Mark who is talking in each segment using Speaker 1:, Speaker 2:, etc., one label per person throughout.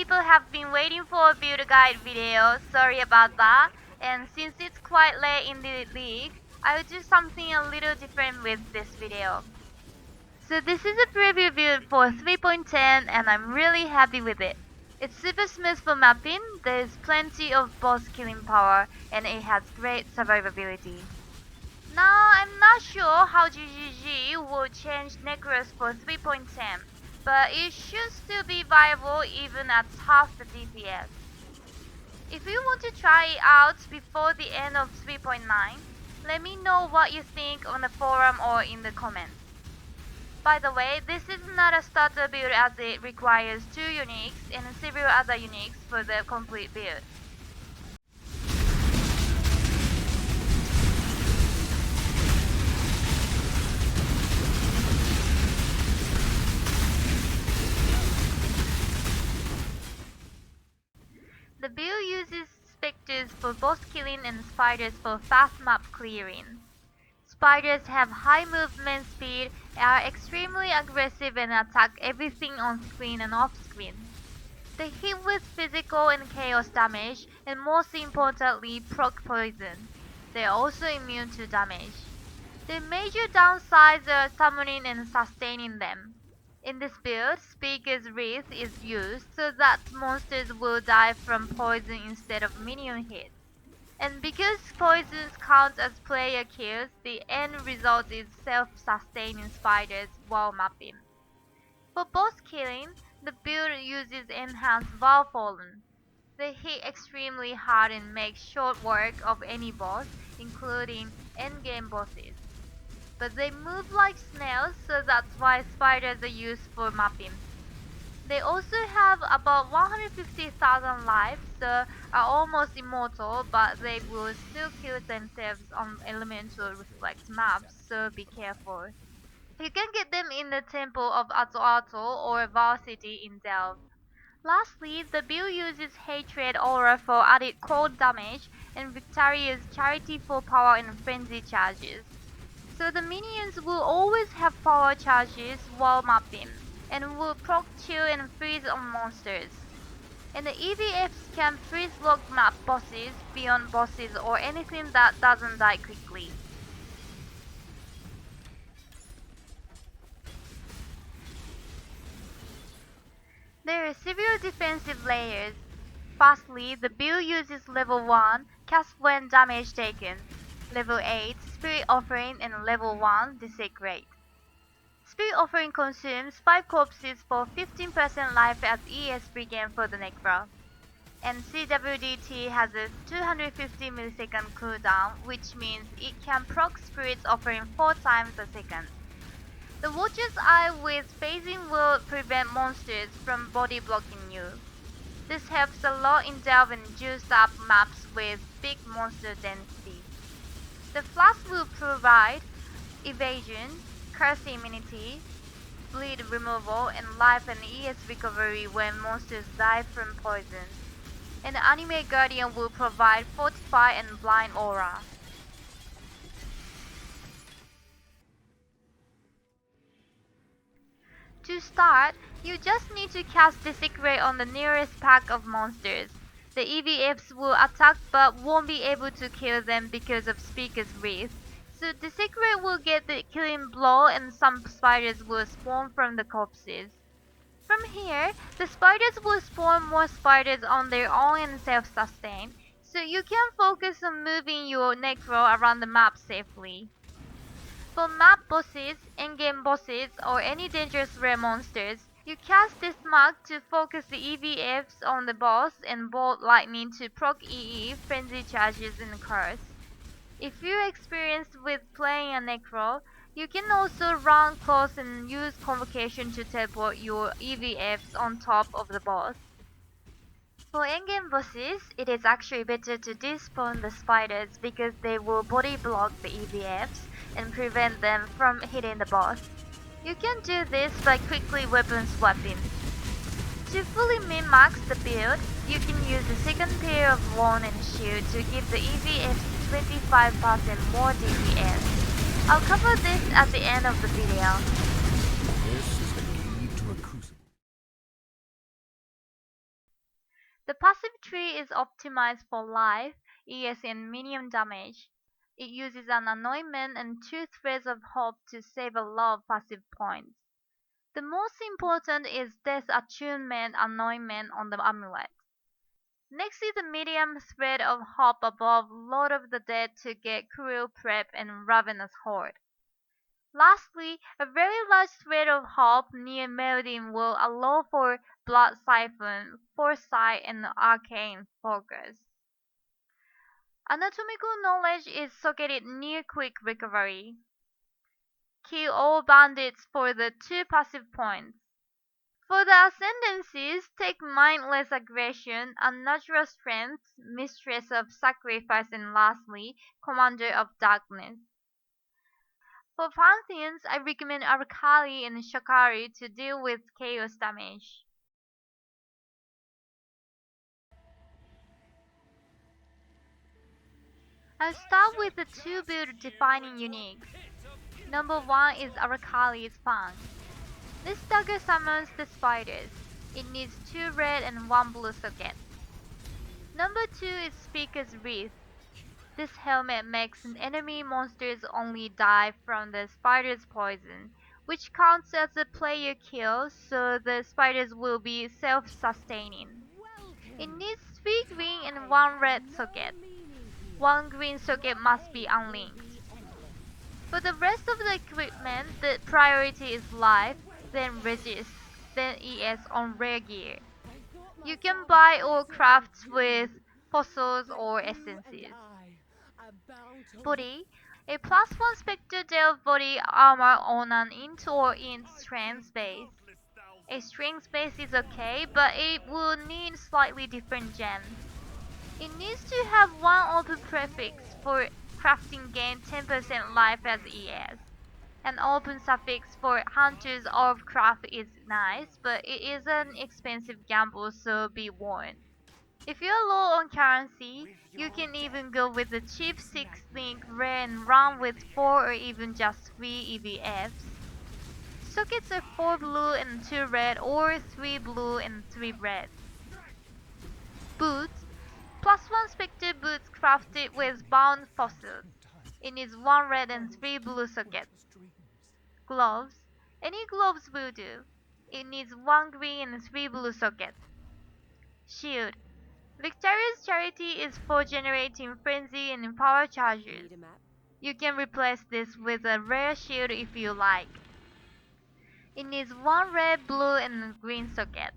Speaker 1: people have been waiting for a build guide video, sorry about that. And since it's quite late in the league, I will do something a little different with this video. So this is a preview build for 3.10 and I'm really happy with it. It's super smooth for mapping, there's plenty of boss killing power, and it has great survivability. Now I'm not sure how GGG will change necros for 3.10, but it should still be viable even at half the DPS. If you want to try it out before the end of 3.9, let me know what you think on the forum or in the comments. By the way, this is not a starter build as it requires 2 uniques and several other uniques for the complete build. The build uses Spectres for boss killing and Spiders for fast map clearing. Spiders have high movement speed, are extremely aggressive and attack everything on screen and off screen. They hit with physical and chaos damage, and most importantly proc poison. They are also immune to damage. The major downsides are summoning and sustaining them. In this build, Speaker's Wreath is used so that monsters will die from poison instead of minion hits. And because poisons count as player kills, the end result is self-sustaining spiders while mapping. For boss killing, the build uses enhanced Valfallen. They hit extremely hard and make short work of any boss, including endgame bosses. But they move like snails, so that's why spiders are used for mapping. They also have about 150,000 lives, so are almost immortal, but they will still kill themselves on elemental reflect maps, so be careful. You can get them in the Temple of Ato or Val City in Delve. Lastly, the build uses Hatred Aura for added cold damage and Victoria's Charity for power and frenzy charges. So the minions will always have power charges while mapping, and will proc chill and freeze on monsters. And the EVFs can freeze lock map bosses, beyond bosses or anything that doesn't die quickly. There are several defensive layers. Firstly, the build uses level 1, cast when damage taken, level 8, Spirit Offering, and level 1, Desecrate. Spirit Offering consumes 5 corpses for 15% life as ES regain for the necro. And CWDT has a 250 millisecond cooldown, which means it can proc Spirit Offering 4 times a second. The Watcher's Eye with phasing will prevent monsters from body blocking you. This helps a lot in Delve and juiced up maps with big monster density. The Flask will provide evasion, curse immunity, bleed removal, and life and ES recovery when monsters die from poison. And the Anime Guardian will provide fortify and blind aura. To start, you just need to cast Desecrate on the nearest pack of monsters. The EVFs will attack but won't be able to kill them because of Speaker's Wreath. So Desecrate will get the killing blow and some spiders will spawn from the corpses. From here, the spiders will spawn more spiders on their own and self-sustain, so you can focus on moving your necro around the map safely. For map bosses, endgame bosses, or any dangerous rare monsters, you cast this mark to focus the EVFs on the boss and Bolt Lightning to proc EE, Frenzy Charges, and Curse. If you're experienced with playing a necro, you can also run close and use Convocation to teleport your EVFs on top of the boss. For endgame bosses, it is actually better to despawn the spiders because they will body block the EVFs and prevent them from hitting the boss. You can do this by quickly weapon swapping. To fully min-max the build, you can use the second pair of Wand and Shield to give the EVFs 25% more DPS. I'll cover this at the end of the video.
Speaker 2: This is the key to a crucible.
Speaker 1: The passive tree is optimized for life, ES and minion damage. It uses an anointment and 2 threads of hope to save a lot of passive points. The most important is Death Attunement anointment on the amulet. Next is a medium thread of hope above Lord of the Dead to get Cruel Prep and Ravenous Horde. Lastly, a very large thread of hope near Meridin will allow for Blood Siphon, Foresight, and Arcane Focus. Anatomical knowledge is socketed near Quick Recovery. Kill all bandits for the 2 passive points. For the Ascendancies, take Mindless Aggression, Unnatural Strength, Mistress of Sacrifice, and lastly, Commander of Darkness. For Pantheons, I recommend Arcali and Shakari to deal with chaos damage. I'll start with the 2 build defining uniques. Number 1 is Arcali's Fang. This dagger summons the spiders. It needs 2 red and 1 blue sockets. Number 2 is Speaker's Wreath. This helmet makes enemy monsters only die from the spider's poison, which counts as a player kill, so the spiders will be self-sustaining. It needs 3 green and 1 red socket. 1 green socket must be unlinked. For the rest of the equipment, the priority is life, then resist, then ES on rare gear. You can buy or craft with fossils or essences. Body. A +1 Spectre Delve body armor on an int or int strength base. A strength base is okay, but it will need slightly different gems. It needs to have 1 open prefix for crafting gain 10% life as ES. An open suffix for Hunter's Orb craft is nice, but it is an expensive gamble, so be warned. If you're low on currency, you can even go with the cheap 6 link rare and run with 4 or even just 3 EVFs. Sockets are 4 blue and 2 red or 3 blue and 3 red. Boots. +1 Spectre boots crafted with bound fossils. It needs 1 red and 3 blue sockets. Gloves. Any gloves will do. It needs 1 green and 3 blue sockets. Shield. Victorious Charity is for generating frenzy and power charges. You can replace this with a rare shield if you like. It needs 1 red, blue, and green socket.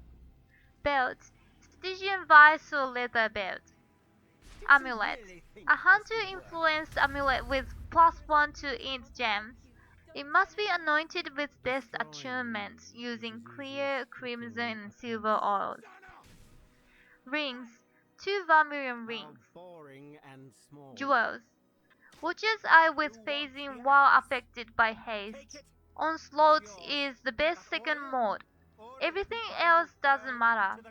Speaker 1: Belt. Stygian Vice or leather belt. Amulet. A hunter-influenced amulet with +1 to int gems. It must be anointed with Death Attunement using clear, crimson, and silver oils. Rings. 2 vermilion rings. Jewels. Watcher's Eye with phasing while affected by haste. Onslaught is the best second mode. Everything else doesn't matter.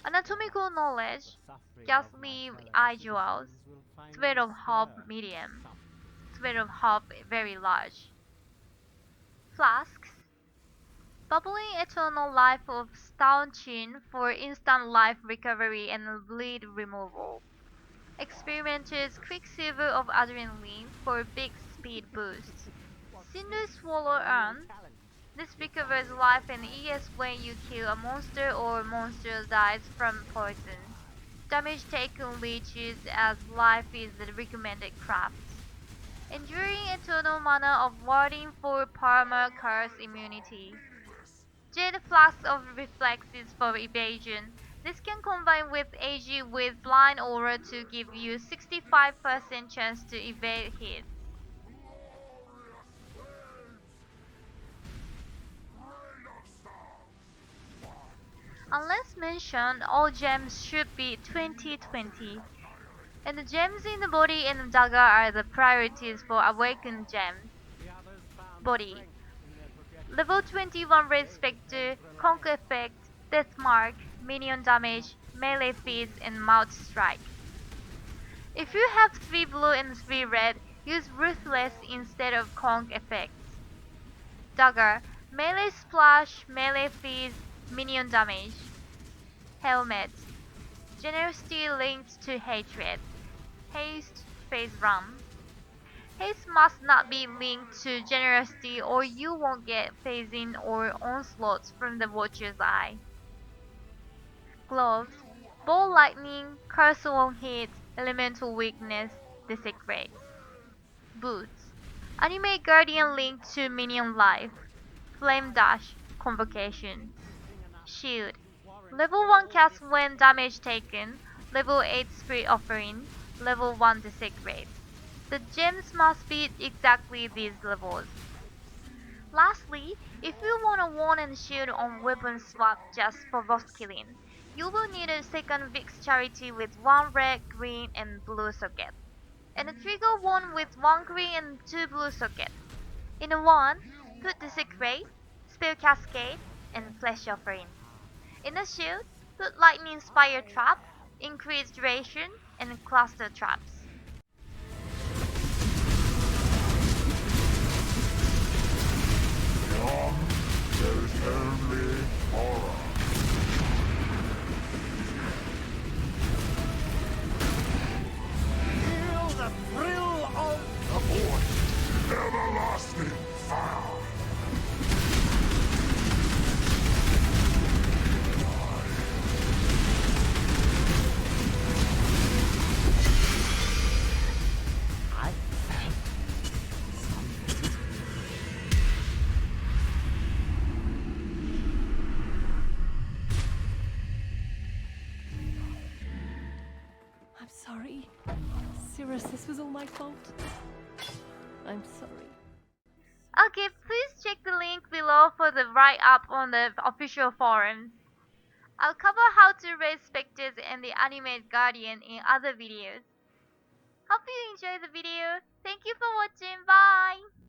Speaker 1: Anatomical knowledge. Just leave eye jewels. Thread of hope medium. Thread of hope very large. Flasks. Bubbling eternal life of Staunchin for instant life recovery and bleed removal. Experimenters Quicksilver of Adrenaline for big speed boost. Cinder Swallow Urn. This recovers life and ES when you kill a monster or monster dies from poison. Damage taken leeches as life is the recommended craft. Enduring Eternal Mana of Warding for Parma Curse immunity. Jade Flask of Reflexes for evasion. This can combine with AG with Blind Aura to give you 65% chance to evade hits. Unless mentioned, all gems should be 20/20. And the gems in the body and the dagger are the priorities for awakened gems. Body. Level 21 Red Spectre, Conk Effect, Death Mark, Minion Damage, Melee Feeds, and Mouth Strike. If you have 3 blue and 3 red, use Ruthless instead of Conk Effects. Dagger, Melee Splash, Melee Feeds, Minion Damage. Helmet, Generosity linked to hatred. Haste, phase run. Haste must not be linked to generosity or you won't get phasing or onslaughts from the Watcher's Eye. Gloves. Ball lightning, curse on hit, elemental weakness, desecrates. Boots. Anime Guardian linked to minion life. Flame dash, convocation. Shield. Level 1 cast when damage taken. Level 8 spirit offering. Level 1 desecrate. The gems must be exactly these levels. Lastly, if you want a wand and shield on weapon swap just for boss killing, you will need a second Vix Charity with 1 red, green and blue socket, and a trigger wand with 1 green and 2 blue sockets. In a wand, put Desecrate, Spell Cascade, and Flesh Offering. In a shield, put Lightning Spire Trap, Increase Duration, and Cluster Traps.
Speaker 2: Beyond, there is only horror. Feel the thrill of the void. Everlasting fire.
Speaker 3: I'm sorry. Cirrus, this was all my fault. I'm sorry.
Speaker 1: Okay, please check the link below for the write-up on the official forums. I'll cover how to raise Spectres and the Animate Guardian in other videos. Hope you enjoyed the video. Thank you for watching. Bye!